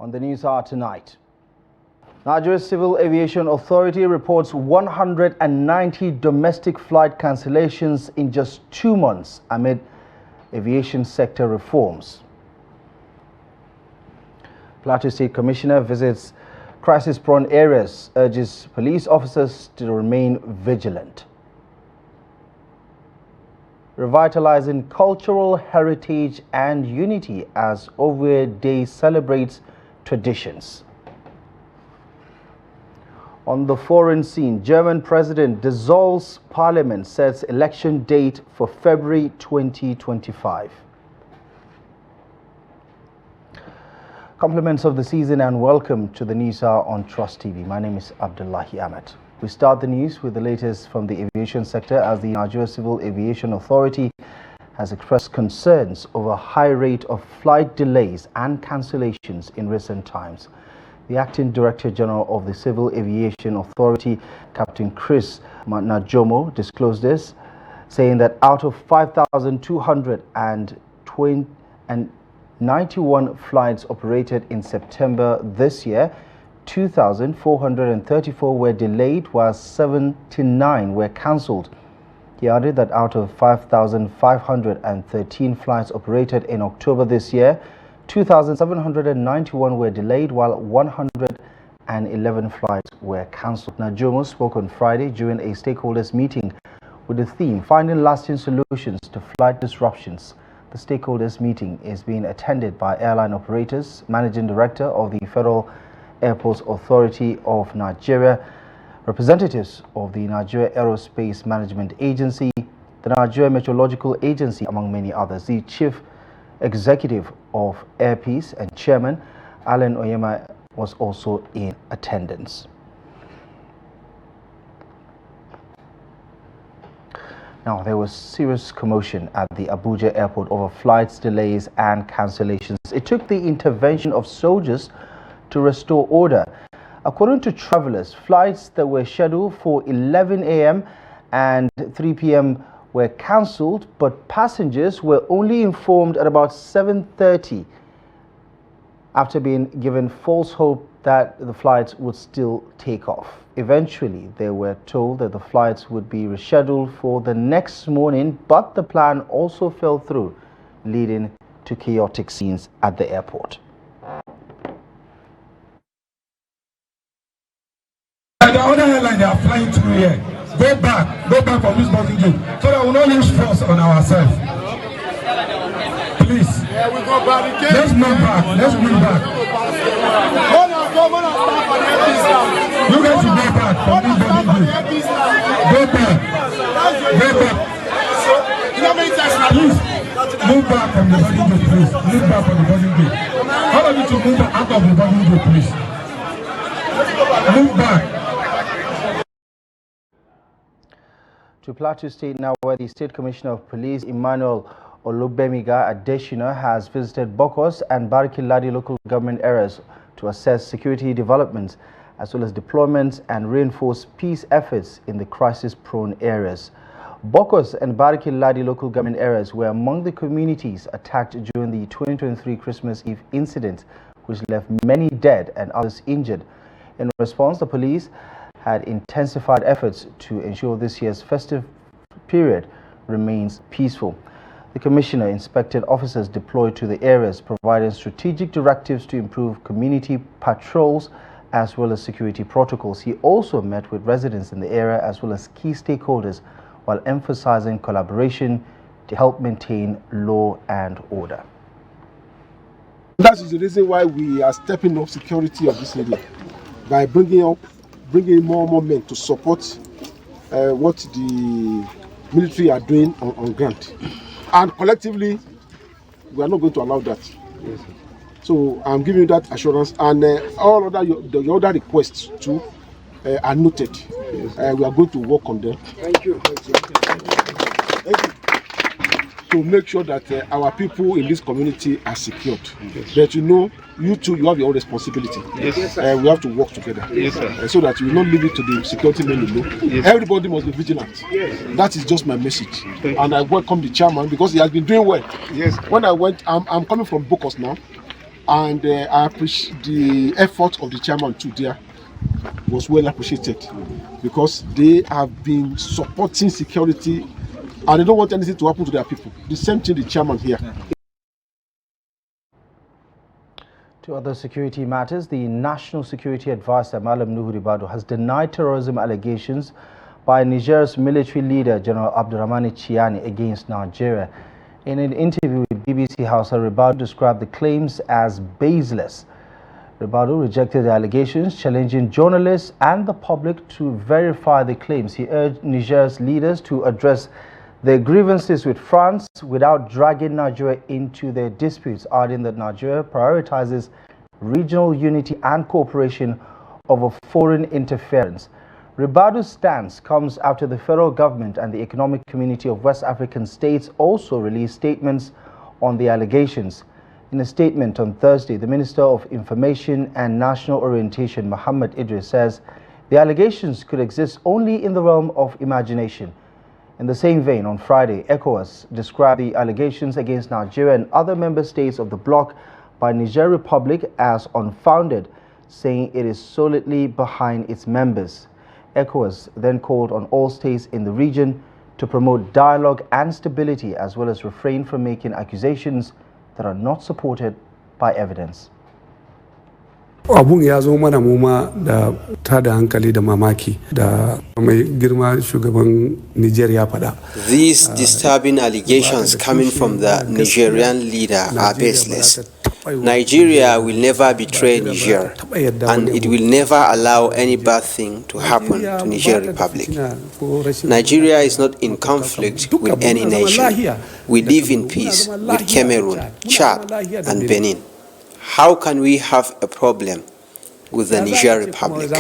On the news hour tonight, Nigeria's Civil Aviation Authority reports 190 domestic flight cancellations in just 2 months amid aviation sector reforms. Plateau State Commissioner visits crisis-prone areas, urges police officers to remain vigilant. Revitalizing cultural heritage and unity as Ouya Day celebrates traditions. On the foreign scene, German president dissolves parliament, sets election date for February 2025. Compliments of the season and welcome to the news hour on TrustTv. My name is Abdullahi Ahmed. We start the news with the latest from the aviation sector as the Nigeria Civil Aviation Authority has expressed concerns over a high rate of flight delays and cancellations in recent times. The acting Director General of the Civil Aviation Authority, Captain Chris Najomo, disclosed this, saying that out of 5,291 flights operated in September this year, 2,434 were delayed, while 79 were cancelled. He added that out of 5,513 flights operated in October this year, 2,791 were delayed, while 111 flights were cancelled. Najomo spoke on Friday during a stakeholders meeting with the theme Finding Lasting Solutions to Flight Disruptions. The stakeholders meeting is being attended by airline operators, Managing Director of the Federal Airports Authority of Nigeria, representatives of the Nigeria Aerospace Management Agency, the Nigeria Meteorological Agency, among many others. The Chief Executive of Airpeace and Chairman, Alan Oyema, was also in attendance. Now, there was serious commotion at the Abuja airport over flights delays and cancellations. It took the intervention of soldiers to restore order. According to travelers, flights that were scheduled for 11 a.m. and 3 p.m. were cancelled, but passengers were only informed at about 7:30 after being given false hope that the flights would still take off. Eventually, they were told that the flights would be rescheduled for the next morning, but the plan also fell through, leading to chaotic scenes at the airport. The other airline they are flying through here. Go back from this boarding gate so that we will not use force on ourselves. Please. Yeah, we go back again. Let's move back. Let's move back. You guys should go back from this boarding gate. Go back. Please move back from the boarding gate, please. Move back from the boarding gate. All of you to move out of the boarding gate, please. Move back. To Plateau State now, where the State Commissioner of Police, Emmanuel Olubemiga Adesina, has visited Bokos and Bariki-Ladi local government areas to assess security developments as well as deployments and reinforce peace efforts in the crisis-prone areas. Bokos and Bariki-Ladi local government areas were among the communities attacked during the 2023 Christmas Eve incident, which left many dead and others injured. In response, the police had intensified efforts to ensure this year's festive period remains peaceful. The Commissioner inspected officers deployed to the areas, providing strategic directives to improve community patrols as well as security protocols. He also met with residents in the area as well as key stakeholders while emphasizing collaboration to help maintain law and order. That is the reason why we are stepping up security of this area by bringing more and more men to support what the military are doing on ground. And collectively, we are not going to allow that. Yes, so I'm giving you that assurance, and all other the other requests too are noted. Yes, we are going to work on them. Thank you. Thank you. To make sure that our people in this community are secured. Yes. That you too, you have your own responsibility. Yes. We have to work together. Yes, so that you will not leave it to the security men alone. Yes. Everybody must be vigilant. Yes. That is just my message. And I welcome the chairman because he has been doing well. Yes. When I went, I'm coming from Bokos now. And I appreciate the effort of the chairman too there was well appreciated, because they have been supporting security and they don't want anything to happen to their people. The same thing the chairman here. To other security matters, the National Security Advisor Malam Nuhu Ribadu has denied terrorism allegations by Niger's military leader General Abdurrahman Chiani against Nigeria. In an interview with BBC Hausa, Ribadu described the claims as baseless. Ribadu rejected the allegations, challenging journalists and the public to verify the claims. He urged Niger's leaders to address their grievances with France without dragging Nigeria into their disputes, adding that Nigeria prioritizes regional unity and cooperation over foreign interference. Ribadu's stance comes after the federal government and the Economic Community of West African States also released statements on the allegations. In a statement on Thursday, the Minister of Information and National Orientation, Muhammad Idris, says the allegations could exist only in the realm of imagination. In the same vein, on Friday, ECOWAS described the allegations against Nigeria and other member states of the bloc by Niger Republic as unfounded, saying it is solidly behind its members. ECOWAS then called on all states in the region to promote dialogue and stability, as well as refrain from making accusations that are not supported by evidence. Abun ya zo mana muma da tada hankali da mamaki da mai girma shugaban Nigeria fada. These disturbing allegations coming from the Nigerian leader are baseless. Nigeria will never betray Niger, and it will never allow any bad thing to happen to Niger Republic. Nigeria is not in conflict with any nation. We live in peace with Cameroon, Chad, and Benin. How can we have a problem with the Niger Republic?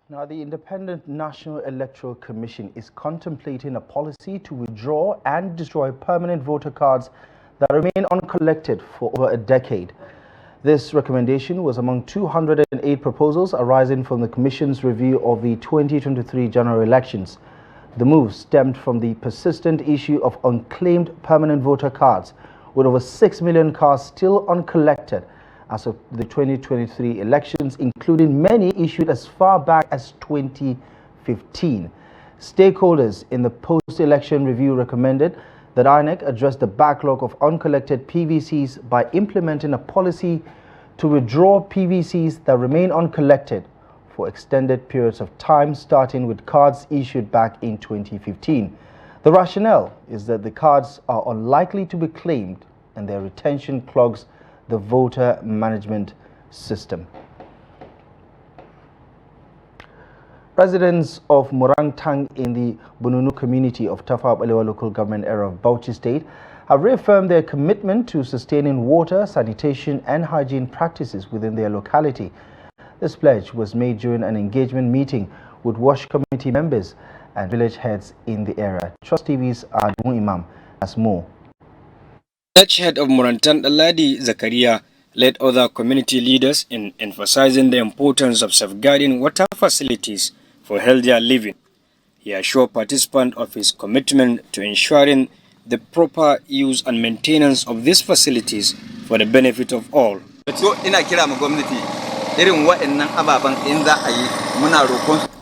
Now, the Independent National Electoral Commission is contemplating a policy to withdraw and destroy permanent voter cards that remain uncollected for over a decade. This recommendation was among 208 proposals arising from the Commission's review of the 2023 general elections. The move stemmed from the persistent issue of unclaimed permanent voter cards, with over 6 million cards still uncollected as of the 2023 elections, including many issued as far back as 2015. Stakeholders in the post-election review recommended that INEC address the backlog of uncollected PVCs by implementing a policy to withdraw PVCs that remain uncollected for extended periods of time, starting with cards issued back in 2015. The rationale is that the cards are unlikely to be claimed and their retention clogs the voter management system. Residents of Murangtang in the Bununu community of Tafa Balewa local government area of Bauchi State have reaffirmed their commitment to sustaining water, sanitation and hygiene practices within their locality. This pledge was made during an engagement meeting with WASH committee members and village heads in the area. TrustTv's Adamu Imam has more. Village head of Murantan Aladi Zakaria led other community leaders in emphasizing the importance of safeguarding water facilities for healthier living. He assured participants of his commitment to ensuring the proper use and maintenance of these facilities for the benefit of all.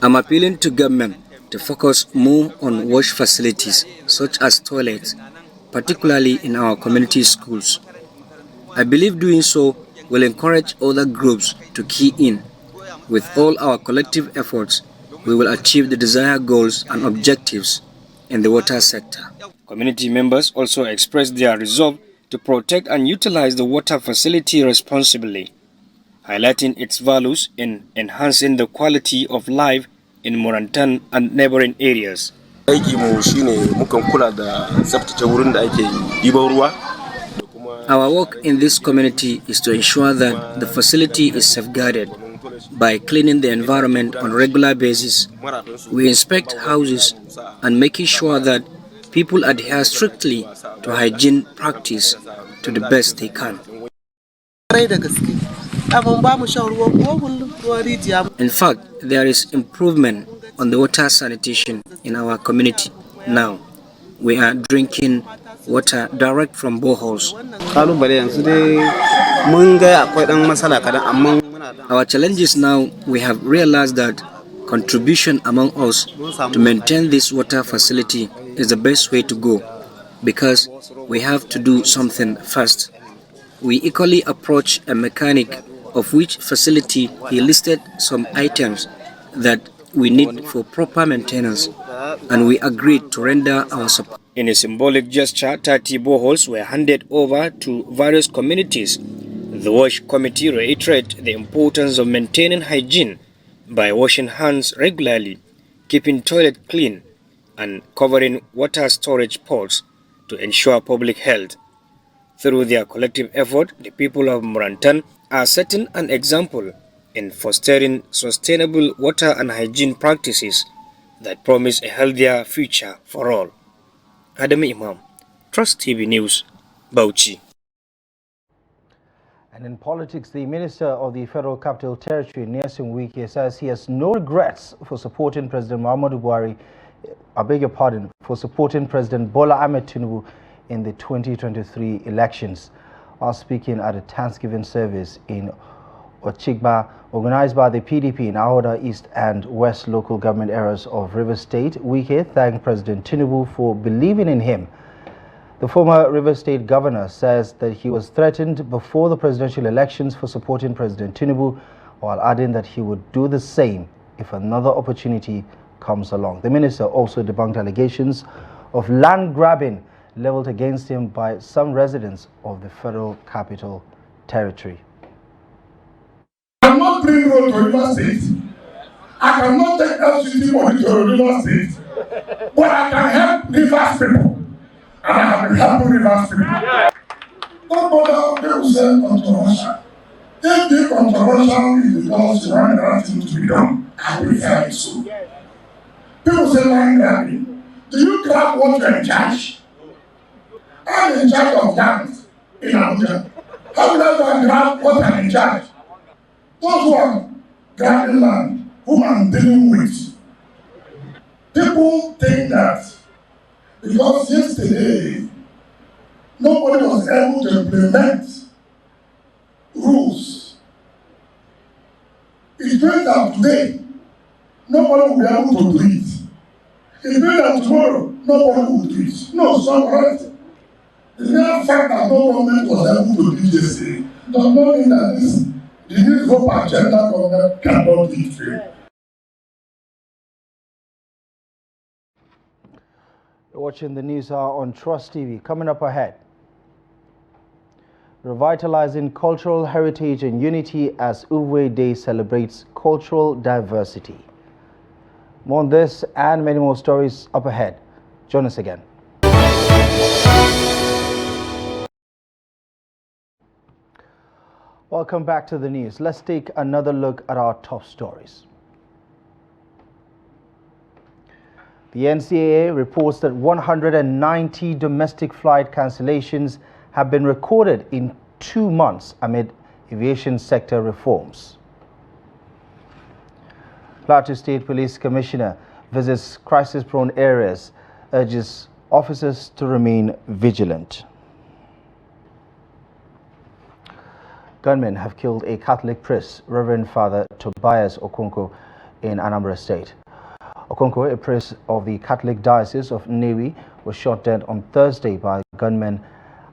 I'm appealing to government to focus more on wash facilities such as toilets, particularly in our community schools. I believe doing so will encourage other groups to key in. With all our collective efforts, we will achieve the desired goals and objectives in the water sector. Community members also expressed their resolve to protect and utilize the water facility responsibly, highlighting its values in enhancing the quality of life in Murantan and neighboring areas. Our work in this community is to ensure that the facility is safeguarded by cleaning the environment on a regular basis. We inspect houses and making sure that people adhere strictly to hygiene practice to the best they can. In fact, there is improvement on the water sanitation in our community now. We are drinking water direct from boreholes. Our challenges now, we have realized that contribution among us to maintain this water facility is the best way to go, because we have to do something first. We equally approached a mechanic, of which facility he listed some items that we need for proper maintenance, and we agreed to render our support. In a symbolic gesture, 30 boreholes were handed over to various communities. The WASH committee reiterated the importance of maintaining hygiene by washing hands regularly, keeping toilet clean, and covering water storage pots to ensure public health. Through their collective effort, the people of Morantan are setting an example in fostering sustainable water and hygiene practices that promise a healthier future for all. Adam Imam, Trust TV News, Bauchi. And in politics, the Minister of the Federal Capital Territory, Nyesom Wike, says he has no regrets for supporting President Muhammadu Buhari, for supporting President Bola Ahmed Tinubu in the 2023 elections. While speaking at a Thanksgiving service in Ochigba, organized by the PDP in Ahoda East and West local government areas of Rivers State, Wike thanked President Tinubu for believing in him. The former Rivers State governor says that he was threatened before the presidential elections for supporting President Tinubu, while adding that he would do the same if another opportunity comes along. The minister also debunked allegations of land grabbing leveled against him by some residents of the Federal Capital Territory. I cannot bring road to Rivers State. I cannot take LCT money to Rivers State. But I can help Rivers people. And I have been helping Rivers people. Don't bother people say controversial. If the controversial is because you want the right thing to be done, I will prefer it so. People say land grabbing. Do you grab what you're in charge? I'm in charge of land in Abuja. How will I go and grab what I'm in charge? Those who are grabbing land, whom I'm dealing with, people think that because yesterday nobody was able to implement rules, it's meant that today nobody will be able to do it. It's meant that tomorrow nobody will do it. No, so correct. The mere fact that no government was able to do this does not mean that the new hope agenda government cannot do it. You're watching the news hour on Trust TV. Coming up ahead, revitalizing cultural heritage and unity as Ouya Day celebrates cultural diversity. More on this and many more stories up ahead. Join us again. Welcome back to the news. Let's take another look at our top stories. The NCAA reports that 190 domestic flight cancellations have been recorded in 2 months amid aviation sector reforms. Plateau State Police Commissioner visits crisis-prone areas, urges officers to remain vigilant. Gunmen have killed a Catholic priest, Reverend Father Tobias Okonkwo, in Anambra State. Okonkwo, a priest of the Catholic Diocese of Nnewi, was shot dead on Thursday by gunmen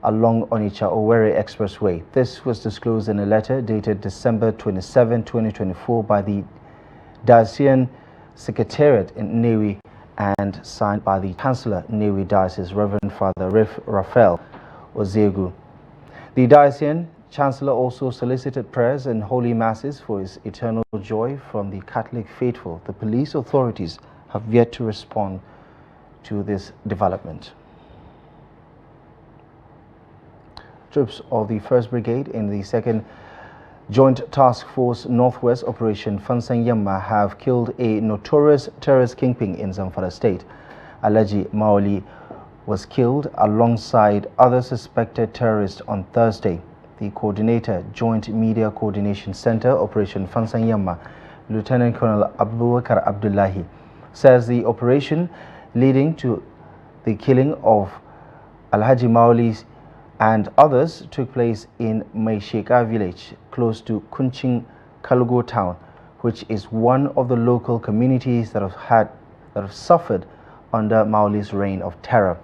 along Onitsha-Owerri Expressway. This was disclosed in a letter dated December 27, 2024 by the Diocesan Secretariat in Nnewi and signed by the Chancellor Nnewi Diocese, Reverend Father Raphael Ozegu. The Diocesan Chancellor also solicited prayers and holy masses for his eternal joy from the Catholic faithful. The police authorities have yet to respond to this development. Troops of the 1st Brigade in the 2nd Joint Task Force Northwest Operation Fansanyama have killed a notorious terrorist kingpin in Zamfara State. Alhaji Maoli was killed alongside other suspected terrorists on Thursday. The coordinator, Joint Media Coordination Center, Operation Fansanyama, Lieutenant Colonel Abubakar Abdullahi, says the operation leading to the killing of Alhaji Mauli and others took place in Maisheka village close to Kunching Kalgo town, which is one of the local communities that have suffered under Mauli's reign of terror.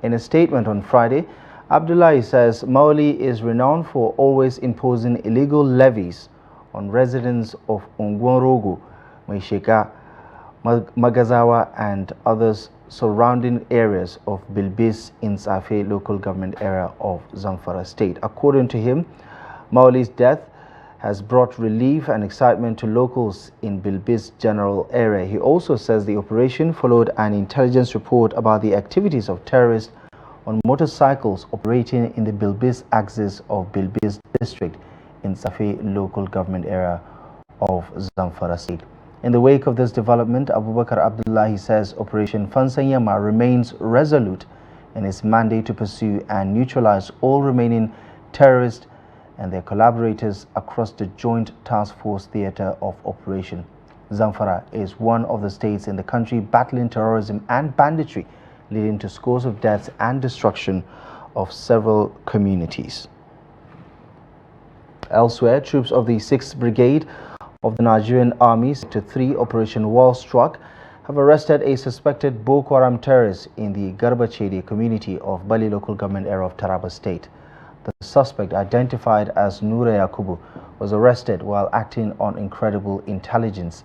In a statement on Friday, Abdullahi says Mauli is renowned for always imposing illegal levies on residents of Ongworogo, Maisheka, Magazawa and others surrounding areas of Bilbis in Safe local government area of Zamfara state. According to him, Mauli's death has brought relief and excitement to locals in Bilbis general area. He also says the operation followed an intelligence report about the activities of terrorists on motorcycles operating in the Bilbis axis of Bilbis district in Safi local government area of Zamfara state. In the wake of this development, Abubakar Abdullahi says Operation Fansanyama remains resolute in its mandate to pursue and neutralize all remaining terrorists and their collaborators across the Joint Task Force Theater of Operation. Zamfara is one of the states in the country battling terrorism and banditry, leading to scores of deaths and destruction of several communities. Elsewhere, troops of the 6th Brigade of the Nigerian Army, Sector 3 Operation Wall Struck, have arrested a suspected Boko Haram terrorist in the Garbachedi community of Bali local government area of Taraba State. The suspect, identified as Nure Yakubu, was arrested while acting on incredible intelligence.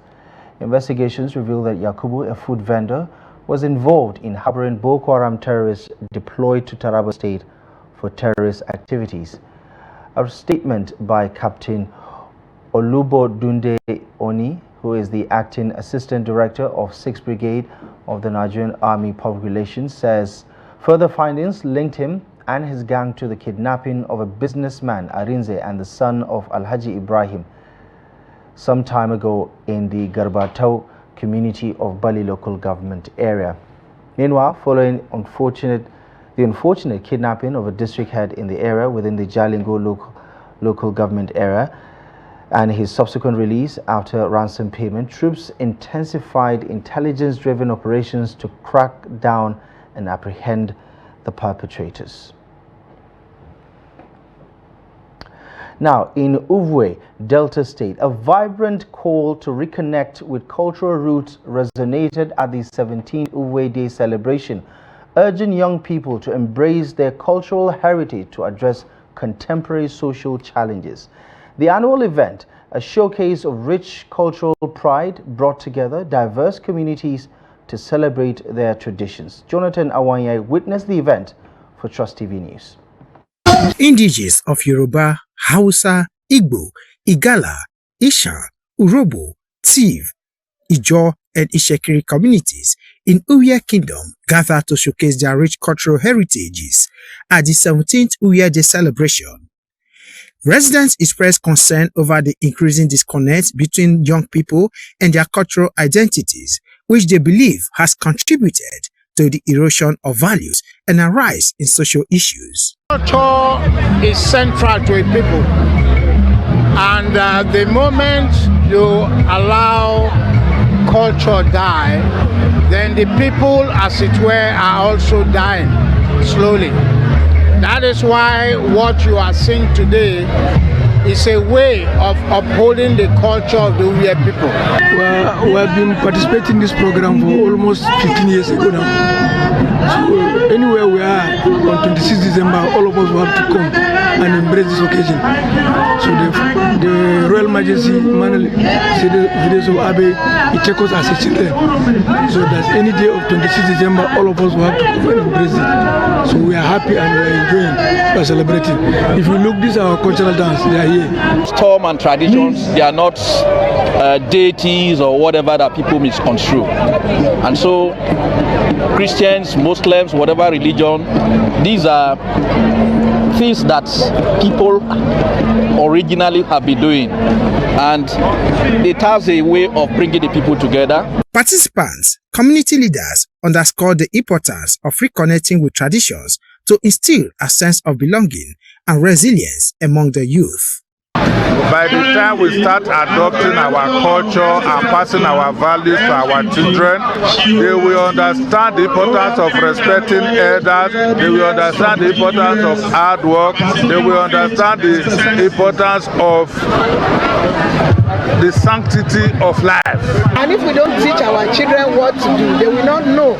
Investigations reveal that Yakubu, a food vendor, was involved in harboring Boko Haram terrorists deployed to Taraba State for terrorist activities. A statement by Captain Olubo Dunde Oni, who is the acting assistant director of 6th Brigade of the Nigerian Army Public Relations, says further findings linked him and his gang to the kidnapping of a businessman, Arinze, and the son of Alhaji Ibrahim some time ago in the Garbatau community of Bali local government area. Meanwhile, following the unfortunate kidnapping of a district head in the area within the Jalingo local government area and his subsequent release after ransom payment, troops intensified intelligence-driven operations to crack down and apprehend the perpetrators. Now, in Ouya, Delta State, a vibrant call to reconnect with cultural roots resonated at the 17th Ouya Day Celebration, urging young people to embrace their cultural heritage to address contemporary social challenges. The annual event, a showcase of rich cultural pride, brought together diverse communities to celebrate their traditions. Jonathan Awanye witnessed the event for TrustTv News. Indigenous of Yoruba, Hausa, Igbo, Igala, Isha, Urobo, Tiv, Ijaw, and Ishekiri communities in Ouya Kingdom gather to showcase their rich cultural heritages at the 17th Ouya Day Celebration. Residents expressed concern over the increasing disconnect between young people and their cultural identities, which they believe has contributed to the erosion of values and a rise in social issues. Culture is central to a people, and the moment you allow culture die, then the people, as it were, are also dying slowly. That is why what you are seeing today is a way of upholding the culture of the Ouya people. We have been participating in this program for almost 15 years ago now. So anywhere we are on 26 December, all of us will have to come and embrace this occasion. So the Royal Majesty Manuel Videso Abe, he takes us as his children. So that any day of 26 December, all of us will have to come and embrace it. So we are happy and we are enjoying, we are celebrating. If you look, this is our cultural dance, they are here. Storm and traditions, they are not deities or whatever that people misconstrue. And so Christians, Muslims, whatever religion, these are things that people originally have been doing, and it has a way of bringing the people together. Participants, community leaders underscored the importance of reconnecting with traditions to instill a sense of belonging and resilience among the youth. By the time we start adopting our culture and passing our values to our children, they will understand the importance of respecting elders, they will understand the importance of hard work, they will understand the importance of the sanctity of life. And if we don't teach our children what to do, they will not know.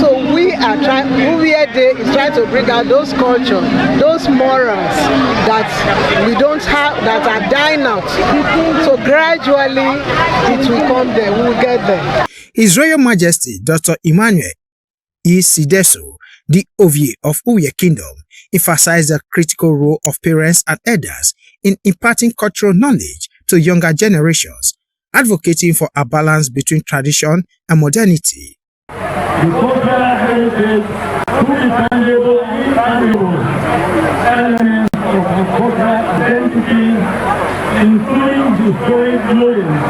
So we are trying, Ouya Day is trying to bring out those cultures, those morals that we don't have, that are dying out. So gradually it will come there, we will get there. His Royal Majesty Dr. Emmanuel E. Sideso, the Ovie of Ouya Kingdom, emphasized the critical role of parents and elders in imparting cultural knowledge to younger generations, advocating for a balance between tradition and modernity. The cultural heritage, two intangible and intangible elements of our cultural identity, including the historic rulings,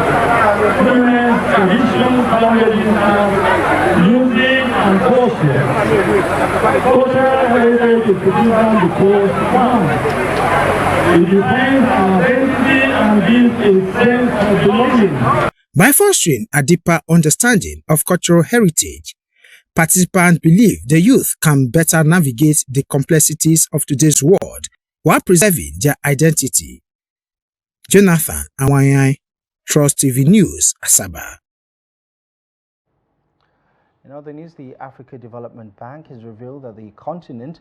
women's traditions, languages, music, and culture. Cultural heritage is to give them the course down. It defines our identity and gives a sense of belonging. By fostering a deeper understanding of cultural heritage, participants believe the youth can better navigate the complexities of today's world while preserving their identity. Jonathan Awanyai, TrustTv News, Asaba. In other news, the Africa Development Bank has revealed that the continent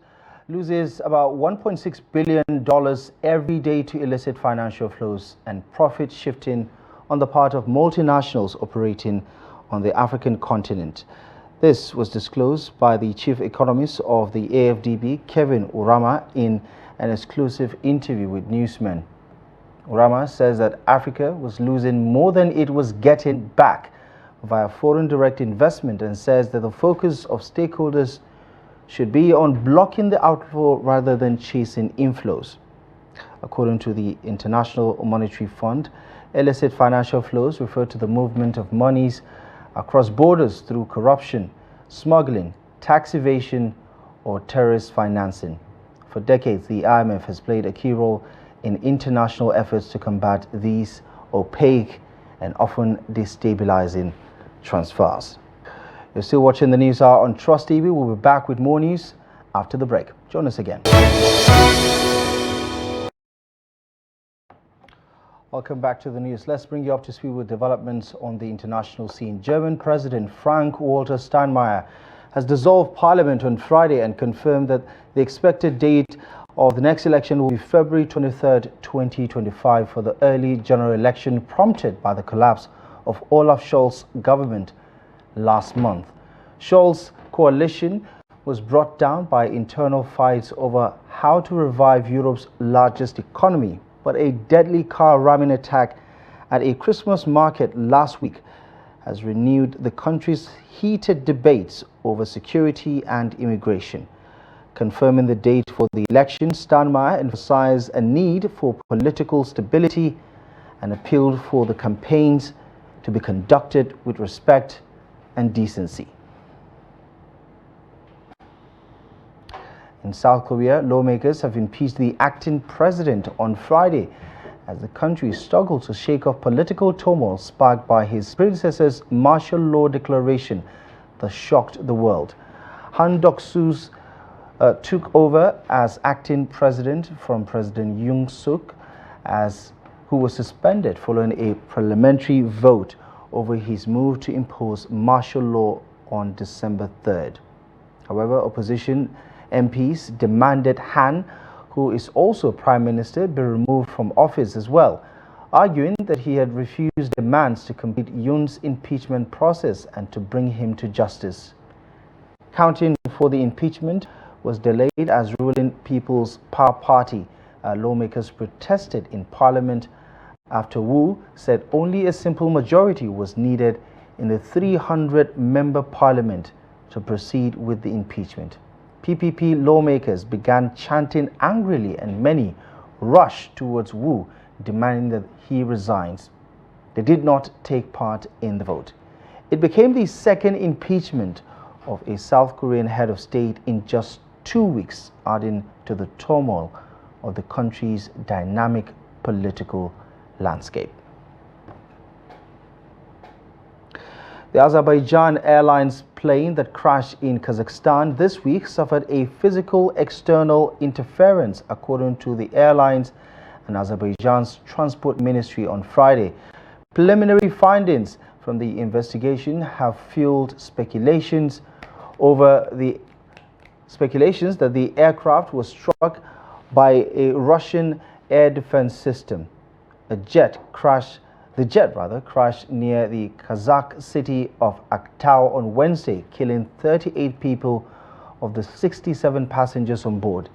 loses about $1.6 billion every day to illicit financial flows and profit shifting on the part of multinationals operating on the African continent. This was disclosed by the chief economist of the AFDB, Kevin Urama, in an exclusive interview with newsmen. Urama says that Africa was losing more than it was getting back via foreign direct investment and says that the focus of stakeholders should be on blocking the outflow rather than chasing inflows. According to the International Monetary Fund, illicit financial flows refer to the movement of monies across borders through corruption, smuggling, tax evasion, or terrorist financing. For decades, the IMF has played a key role in international efforts to combat these opaque and often destabilizing transfers. You're still watching the News Hour on TrustTv. We'll be back with more news after the break. Join us again. Welcome back to the news. Let's bring you up to speed with developments on the international scene. German President Frank-Walter Steinmeier has dissolved Parliament on Friday and confirmed that the expected date of the next election will be February 23rd, 2025 for the early general election prompted by the collapse of Olaf Scholz's government last month. Scholz's coalition was brought down by internal fights over how to revive Europe's largest economy, but a deadly car ramming attack at a Christmas market last week has renewed the country's heated debates over security and immigration. Confirming the date for the election, Steinmeier emphasized a need for political stability and appealed for the campaigns to be conducted with respect and decency. In South Korea, lawmakers have impeached the acting president on Friday as the country struggled to shake off political turmoil sparked by his predecessor's martial law declaration that shocked the world. Han Duck-soo took over as acting president from President Yoon Suk, who was suspended following a parliamentary vote over his move to impose martial law on December 3rd. However, opposition MPs demanded Han, who is also Prime Minister, be removed from office as well, arguing that he had refused demands to complete Yoon's impeachment process and to bring him to justice. Counting for the impeachment was delayed as ruling People's Power Party lawmakers protested in Parliament after Wu said only a simple majority was needed in the 300-member Parliament to proceed with the impeachment. PPP lawmakers began chanting angrily and many rushed towards Wu, demanding that he resigns. They did not take part in the vote. It became the second impeachment of a South Korean head of state in just 2 weeks, adding to the turmoil of the country's dynamic political landscape. The Azerbaijan Airlines plane that crashed in Kazakhstan this week suffered a physical external interference, according to the airlines and Azerbaijan's Transport Ministry on Friday. Preliminary findings from the investigation have fueled speculations that the aircraft was struck by a Russian air defense system. The jet crashed near the Kazakh city of Aktau on Wednesday, killing 38 people of the 67 passengers on board.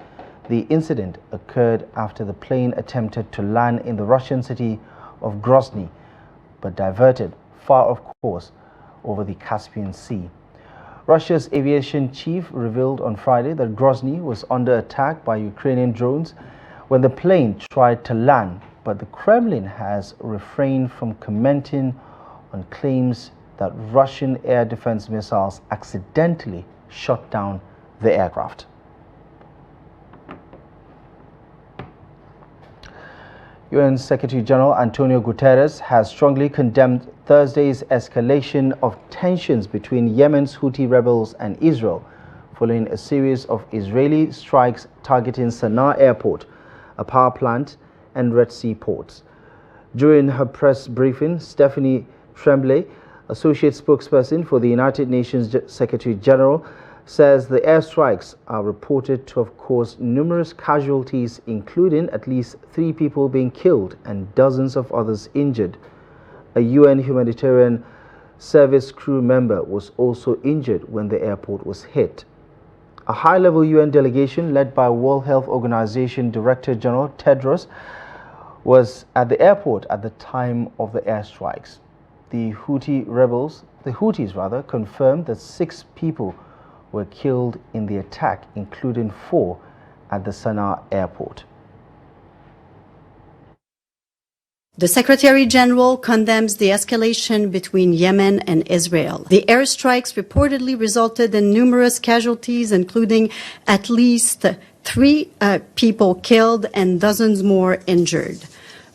The incident occurred after the plane attempted to land in the Russian city of Grozny, but diverted far off course over the Caspian Sea. Russia's aviation chief revealed on Friday that Grozny was under attack by Ukrainian drones when the plane tried to land, but the Kremlin has refrained from commenting on claims that Russian air defense missiles accidentally shot down the aircraft. UN Secretary General Antonio Guterres has strongly condemned Thursday's escalation of tensions between Yemen's Houthi rebels and Israel, following a series of Israeli strikes targeting Sana'a Airport, a power plant, and Red Sea ports. During her press briefing, Stephanie Tremblay, associate spokesperson for the United Nations Secretary General, says the airstrikes are reported to have caused numerous casualties, including at least 3 people being killed and dozens of others injured. A UN humanitarian service crew member was also injured when the airport was hit. A high-level UN delegation led by World Health Organization Director General Tedros was at the airport at the time of the airstrikes. The Houthis confirmed that 6 people were killed in the attack, including 4 at the Sana'a airport. The Secretary General condemns the escalation between Yemen and Israel. The airstrikes reportedly resulted in numerous casualties, including at least 3 people killed and dozens more injured.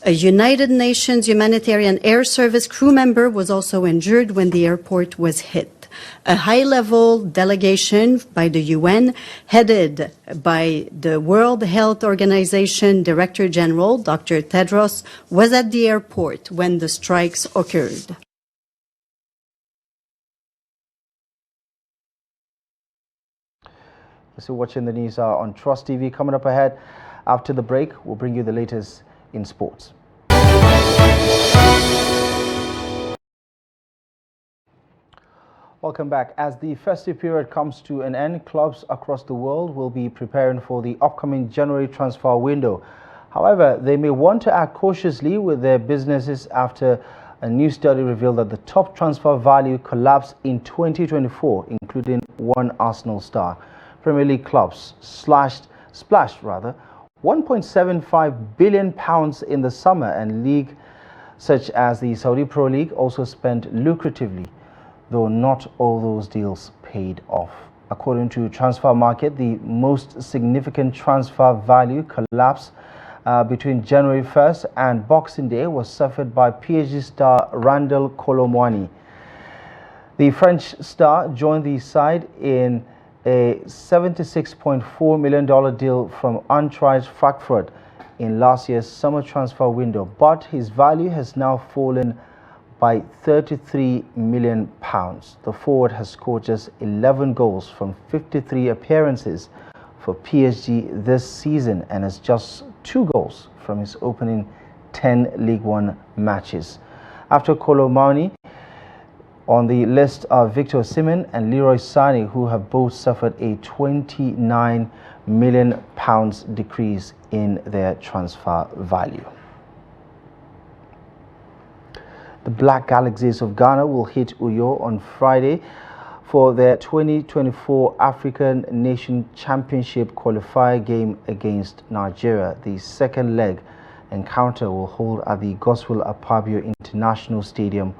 A United Nations humanitarian air service crew member was also injured when the airport was hit. A high-level delegation by the UN, headed by the World Health Organization Director General Dr Tedros, was at the airport when the strikes occurred. So watching the news on TrustTv. Coming up ahead after the break, we'll bring you the latest in sports. Welcome back. As the festive period comes to an end, clubs across the world will be preparing for the upcoming January transfer window. However, they may want to act cautiously with their businesses after a new study revealed that the top transfer value collapsed in 2024, including one Arsenal star. Premier League clubs splashed £1.75 billion in the summer, and league such as the Saudi Pro League also spent lucratively, though not all those deals paid off. According to Transfer Market, the most significant transfer value collapse between January 1st and Boxing Day was suffered by PSG star Randal Kolo Muani. The French star joined the side in a $76.4 million deal from Eintracht Frankfurt in last year's summer transfer window, but his value has now fallen by £33 million. The forward has scored just 11 goals from 53 appearances for PSG this season and has just 2 goals from his opening 10 League One matches. After Kolo Muani, on the list are Victor Osimhen and Leroy Sané, who have both suffered a £29 million decrease in their transfer value. The Black Galaxies of Ghana will hit Ouya on Friday for their 2024 African Nation Championship qualifier game against Nigeria. The second leg encounter will hold at the Gospel Apabio International Stadium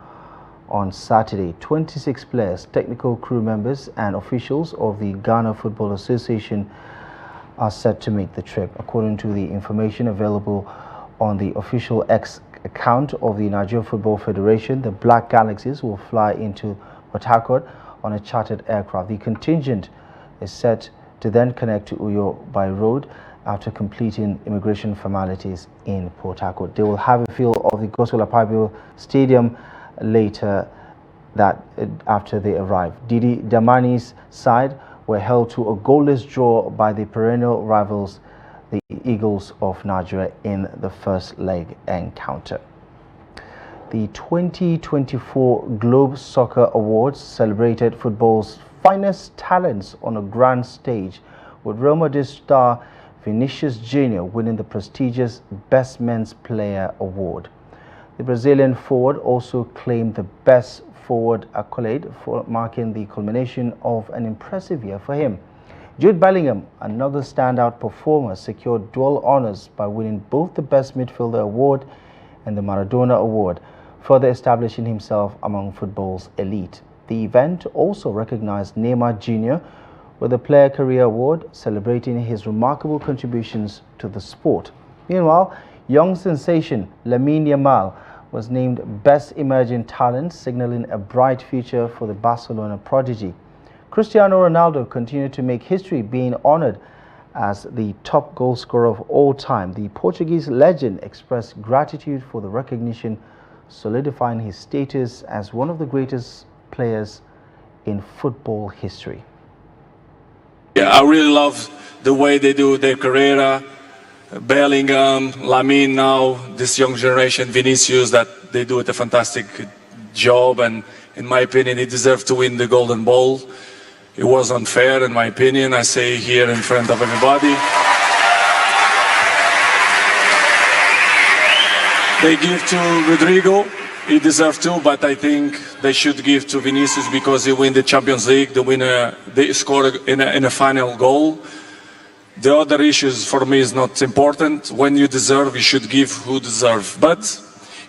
on Saturday. 26 players, technical crew members and officials of the Ghana Football Association are set to make the trip. According to the information available On the official X account of the Nigeria Football Federation, the Black Galaxies will fly into Port Harcourt on a chartered aircraft. The contingent is set to then connect to Uyo by road after completing immigration formalities in Port Harcourt. They will have a feel of the Gospel Apabio Stadium later after they arrive. Didi Damani's side were held to a goalless draw by the perennial rivals, the Eagles of Nigeria, in the first leg encounter. The 2024 Globe Soccer Awards celebrated football's finest talents on a grand stage, with Real Madrid star Vinicius Jr. winning the prestigious Best Men's Player Award. The Brazilian forward also claimed the Best Forward accolade, for marking the culmination of an impressive year for him. Jude Bellingham, another standout performer, secured dual honors by winning both the Best Midfielder Award and the Maradona Award, further establishing himself among football's elite. The event also recognized Neymar Jr. with the Player Career Award, celebrating his remarkable contributions to the sport. Meanwhile, young sensation Lamine Yamal was named Best Emerging Talent, signaling a bright future for the Barcelona prodigy. Cristiano Ronaldo continued to make history, being honored as the top goal scorer of all time. The Portuguese legend expressed gratitude for the recognition, solidifying his status as one of the greatest players in football history. Yeah, I really love the way they do their career. Bellingham, Lamine now, this young generation, Vinicius, that they do a fantastic job, and in my opinion, he deserved to win the Golden Ball. It was unfair, in my opinion, I say here in front of everybody. They give to Rodrigo, he deserved to, but I think they should give to Vinicius because he won the Champions League, they scored in a final goal. The other issues for me is not important. When you deserve, you should give who deserve. But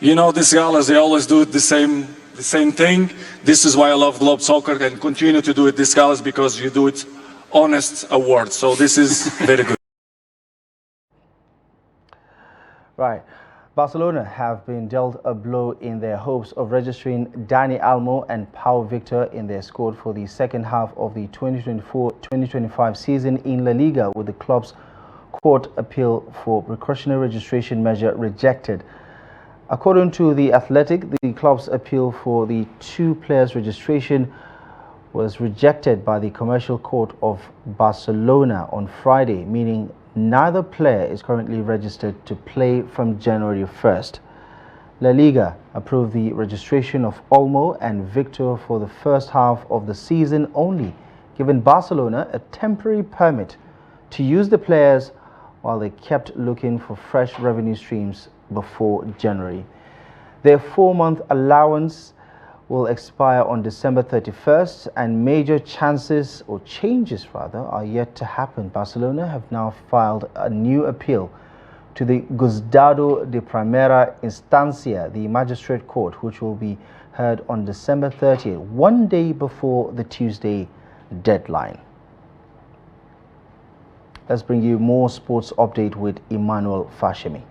you know, these galas, they always do the same thing. This is why I love Globe Soccer and continue to do it these galas, because you do it honest awards. So this is very good. Right. Barcelona have been dealt a blow in their hopes of registering Dani Olmo and Pau Victor in their squad for the second half of the 2024-2025 season in La Liga, with the club's court appeal for precautionary registration measure rejected. According to The Athletic, the club's appeal for the two players' registration was rejected by the Commercial Court of Barcelona on Friday, meaning neither player is currently registered to play from January 1st. La Liga approved the registration of Olmo and Victor for the first half of the season only, giving Barcelona a temporary permit to use the players while they kept looking for fresh revenue streams before January. Their 4-month allowance will expire on December 31st, and major changes are yet to happen. Barcelona have now filed a new appeal to the Juzgado de Primera Instancia, the magistrate court, which will be heard on December 30th, one day before the Tuesday deadline. Let's bring you more sports update with Emmanuel Fashemi.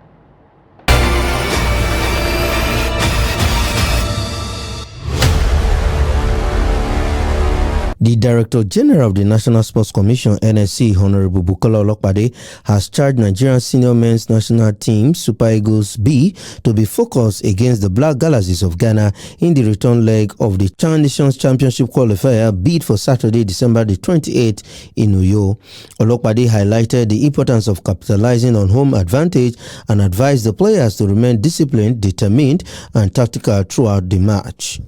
The Director General of the National Sports Commission, NSC, Honorable Bukola Olokpade, has charged Nigerian senior men's national team, Super Eagles B, to be focused against the Black Galaxies of Ghana in the return leg of the Chan Nations Championship qualifier bid for Saturday, December the 28th in Uyo. Olokpade highlighted the importance of capitalizing on home advantage and advised the players to remain disciplined, determined, and tactical throughout the match.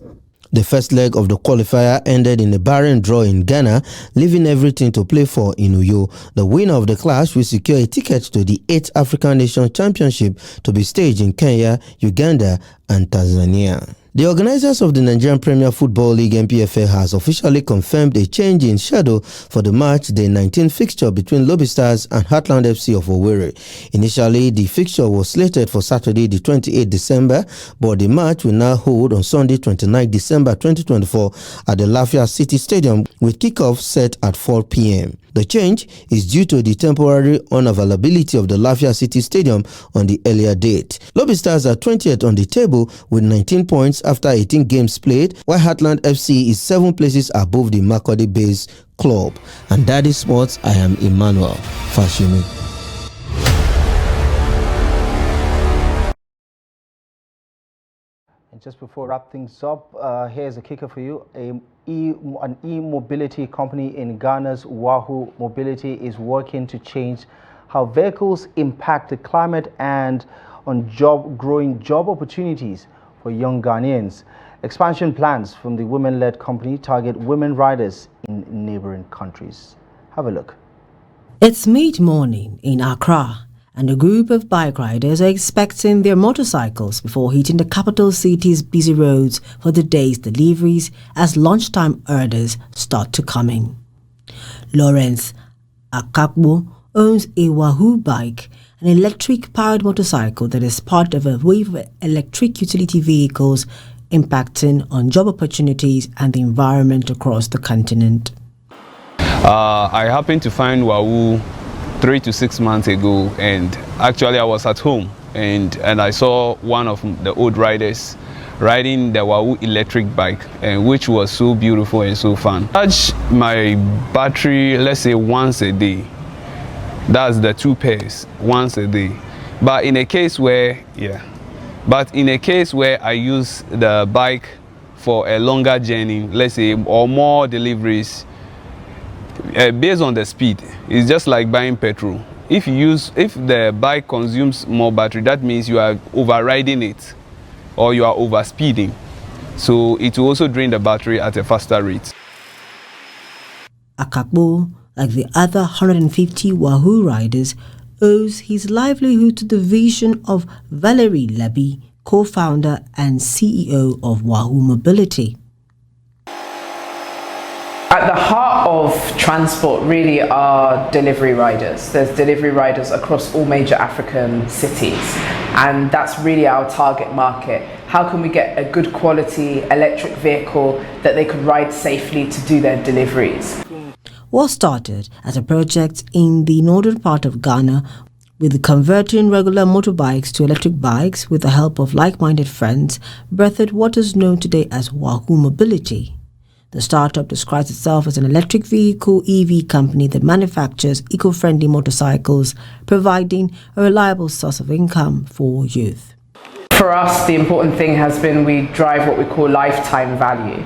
The first leg of the qualifier ended in a barren draw in Ghana, leaving everything to play for in Uyo. The winner of the clash will secure a ticket to the 8th African Nations Championship to be staged in Kenya, Uganda, and Tanzania. The organizers of the Nigerian Premier Football League (NPFL) has officially confirmed a change in schedule for the March Day 19 fixture between Lobby Stars and Heartland FC of Owerri. Initially, the fixture was slated for Saturday, the 28th December, but the match will now hold on Sunday, 29th December 2024 at the Lafia City Stadium with kickoff set at 4 p.m. The change is due to the temporary unavailability of the Lafia City Stadium on the earlier date. Lobby Stars are 20th on the table with 19 points after 18 games played, while Heartland FC is 7 places above the Makurdi-based club. And that is sports. I am Emmanuel Fashimi. And just before we wrap things up, here's a kicker for you. An e-mobility company in Ghana's WAHO Mobility is working to change how vehicles impact the climate and on growing job opportunities for young Ghanaians. Expansion plans from the women-led company target women riders in neighboring countries. Have a look. It's mid-morning in Accra, and a group of bike riders are expecting their motorcycles before hitting the capital city's busy roads for the day's deliveries as lunchtime orders start to come in. Lawrence Akakbo owns a Wahoo bike, an electric-powered motorcycle that is part of a wave of electric utility vehicles impacting on job opportunities and the environment across the continent. I happened to find Wahoo 3 to 6 months ago, and actually I was at home and I saw one of the old riders riding the Wahoo electric bike, and which was so beautiful and so fun. I charge my battery, let's say once a day. That's the 2 pairs once a day. But in a case where I use the bike for a longer journey, let's say, or more deliveries, based on the speed, it's just like buying petrol. If the bike consumes more battery, that means you are overriding it or you are overspeeding. So it will also drain the battery at a faster rate. Akakbo, like the other 150 Wahoo riders, owes his livelihood to the vision of Valerie Leby, co-founder and CEO of WAHO Mobility. At the heart of transport really are delivery riders. There's delivery riders across all major African cities, and that's really our target market. How can we get a good quality electric vehicle that they could ride safely to do their deliveries? Was started as a project in the northern part of Ghana with converting regular motorbikes to electric bikes with the help of like-minded friends, birthed what is known today as WAHO Mobility. The startup describes itself as an electric vehicle EV company that manufactures eco-friendly motorcycles, providing a reliable source of income for youth. For us, the important thing has been we drive what we call lifetime value.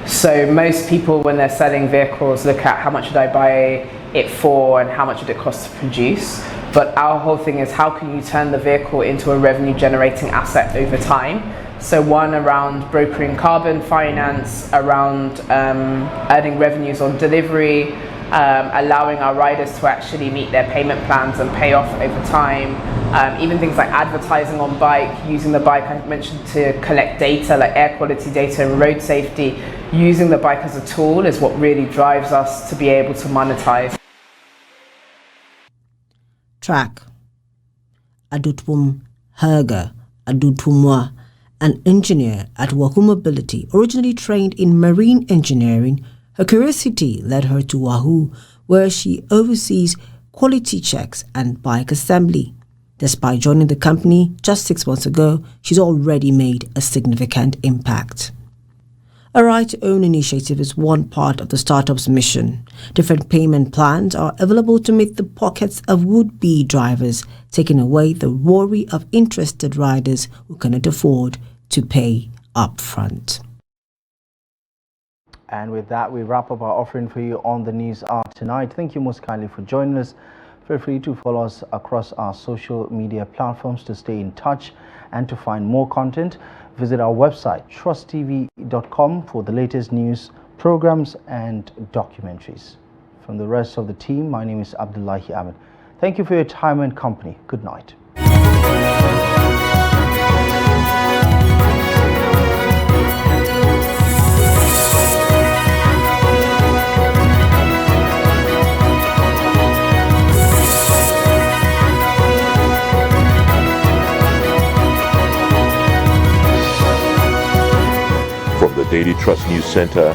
So most people, when they're selling vehicles, look at how much did I buy it for and how much did it cost to produce. But our whole thing is how can you turn the vehicle into a revenue generating asset over time. So one around brokering carbon finance, around earning revenues on delivery, allowing our riders to actually meet their payment plans and pay off over time. Even things like advertising on bike, using the bike I mentioned to collect data like air quality data and road safety. Using the bike as a tool is what really drives us to be able to monetize. Track Adutwum Herger Adutumwa, an engineer at WAHO Mobility, originally trained in marine engineering. Her curiosity led her to WAHO, where she oversees quality checks and bike assembly. Despite joining the company just 6 months ago, she's already made a significant impact. A right-to-own initiative is one part of the startup's mission. Different payment plans are available to meet the pockets of would-be drivers, taking away the worry of interested riders who cannot afford to pay upfront. And with that, we wrap up our offering for you on the news hour tonight. Thank you most kindly for joining us. Feel free to follow us across our social media platforms to stay in touch and to find more content. Visit our website, TrustTv.com, for the latest news, programs and documentaries. From the rest of the team, my name is Abdullahi Ahmed. Thank you for your time and company. Good night. Daily Trust News Center,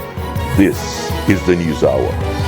this is the News Hour.